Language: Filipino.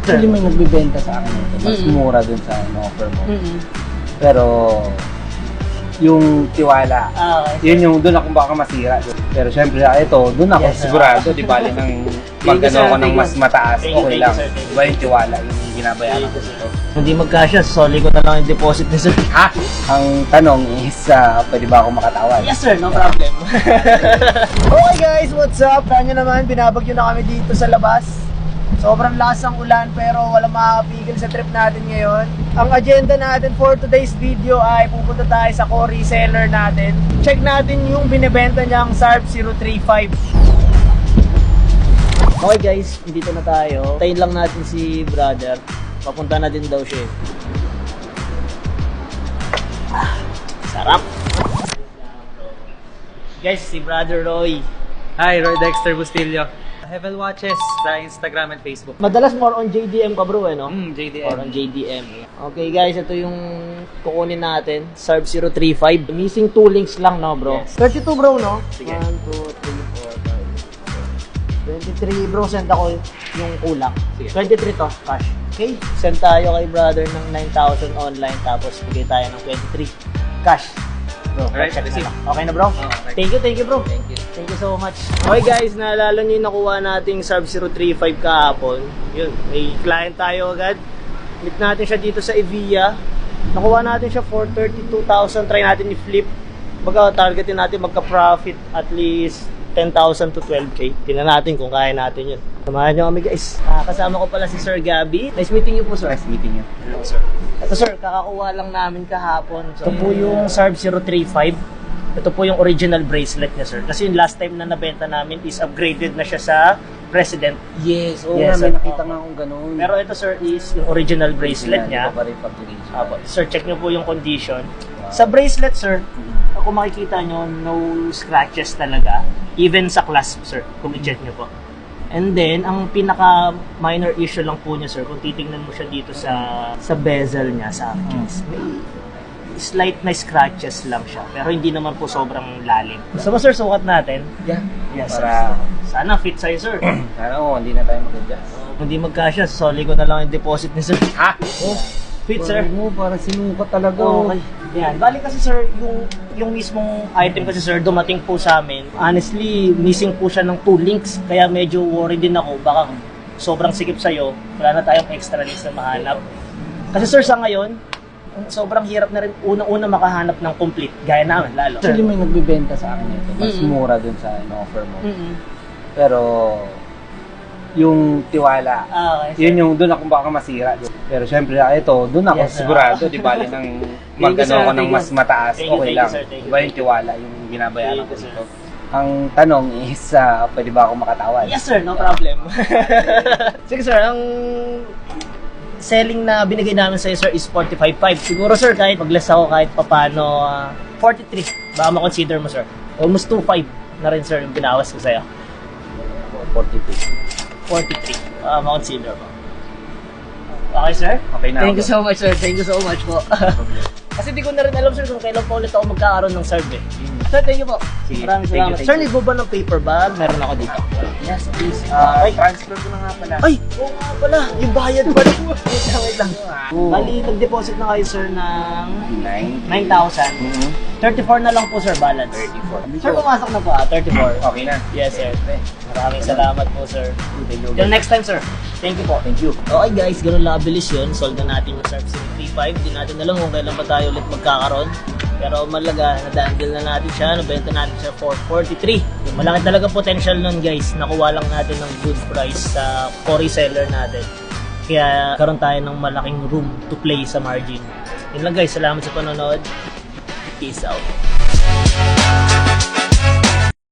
Actually, may nagbibenta sa akin ito. Mas mura dun sa offer mo. Pero, yung tiwala, yun yung doon ako baka masira. Pero syempre, ito, doon ako sigurado, di bali nang magano ko ng mas mataas, okay lang. Diba yung tiwala, yung binabayaran ko dito. Hindi magkasya, soli ko na lang yung deposit ni sir. Ha? Ang tanong is, pwede ba ako makatawad? Yes sir, no problem. Okay guys, what's up? Tayo naman, binabagyo na kami dito sa labas. Sobrang lakas ng ulan pero walang makakapigil sa trip natin ngayon. Ang agenda natin for today's video ay pupunta tayo sa core reseller natin. Check natin yung binibenta niyang SARB 035. Okay guys, dito na tayo. Tayin lang natin si brother. Papunta na din daw siya. Sarap! Guys, si brother Roy. Hi, Roy Dexter Bustillo. Hevel Watches sa Instagram and Facebook. Madalas more on JDM ka bro no? JDM. More on JDM. Okay guys, ito yung kukunin natin. SARB 035. Missing 2 links lang no bro? Yes. 32 bro no? Sige. 1, 2, 3, 4, 5, 23 bro, send ako yung kulang. Sige. 23 to, cash. Okay, send tayo kay brother ng 9,000 online tapos bigay tayo ng 23 cash. Bro, Alright, check na receive. lang. Okay na bro? Okay. Thank you bro. Thank you. Thank you so much. Okay guys, naalala nyo yung nakuha nating SARB 035 kahapon. Yun, may client tayo agad. Meet natin siya dito sa Evia. Nakuha natin siya for 32,000. Try natin i-flip. Baga targetin natin magka-profit at least 10,000 to 12K. Tingnan natin kung kaya natin yun. Samahan nyo kami guys. Kasama ko pala si Sir Gabby. Nice meeting you po sir. Nice meeting you. Hello sir. Ito sir, kakakuha lang namin kahapon. So, ito po yung SARB 035. Ito po yung original bracelet niya sir. Kasi yung last time na nabenta namin is upgraded na siya sa President. Yes, oo Yes, nga, may sir. nakita nga akong ganun. Pero ito sir is yung original bracelet niya. Iba pa rin pag-release. Apo, sir, check nyo po yung condition. Sa bracelet sir, kung makikita nyo, no scratches talaga. Even sa clasp sir, kung i-check nyo po. And then, ang pinaka minor issue lang po niya sir, kung titingnan mo siya dito sa bezel niya, sa case, may slight na scratches lang siya. Pero hindi naman po sobrang lalim. Gusto mo sir, sukat natin? Yeah. Yes Para, sir. Sana fit sa'yo sir. sana hindi na tayo mag-adjust. Hindi magkasya, soli ko na lang yung deposit ni sir. Ha? Oh, fit sir. Parang sinukat talaga. Okay. Yan. Bali kasi sir, yung mismong item kasi sir, dumating po sa amin. Honestly, missing po siya ng 2 links. Kaya medyo worried din ako. Baka sobrang sikip sa'yo. Wala na tayong extra links na mahanap. Kasi sir, sa ngayon, sobrang hirap na rin unang-una makahanap ng complete. Gaya namin, lalo. Actually, may nagbibenta sa akin ito. Mas mura dun sa offer mo. Pero, yung tiwala, Okay. yun yung doon ako baka masira. Pero syempre, ito, doon ako Yes, sir. sigurado, di bali nang Thank you, magano sir. ko ng Thank you. mas mataas, Thank you, okay thank lang. you, sir. Thank you. Diba yung tiwala, yung binabayaran Thank ko you, sir. dito. Ang tanong is, pwede ba ako makatawad? Yes sir, no problem. Sige sir, ang selling na binigay namin sa'yo sir is 45.5. Siguro sir, kahit mag-less ako kahit papano, 43. Baka ma-consider mo sir. Almost 2.5 na rin sir yung binawas ko sa'yo. 42. 43. Ma-consider mo. Okay sir? Okay na Thank ako. you so much sir. Thank you so much po. Kasi di ko na rin alam sir kung kailan pa ulit ako magkakaroon ng SARB eh. Sir, thank you po. Sige. Maraming Thank you, salamat. thank Sir, you. need mo ba ng paper bag? Meron ako dito. Yes, please. Okay. Transfer ko na nga pala. Ay, oo nga pala. Yung bayad pala. Wait lang. Bali, nag-deposit na kayo sir ng 9,000. 34 na lang po sir, balance. 34. Sir, pumasok na po 34. Okay na. Yes sir. Maraming salamat po sir. Till next time sir. Thank you po. Thank you. Okay guys, ganun lang kabilis yun. Sold na natin yung SARB 035. Hindi natin alam kung kailan pa tayo ulit magkakaroon. Pero malaga, na-dangle na natin siya. Nabenta natin siya for 43. Malaki talaga potential nun guys. Nakuha lang natin ng good price sa core seller natin. Kaya karoon tayo ng malaking room to play sa margin. Yun lang guys, salamat sa panonood. Peace out.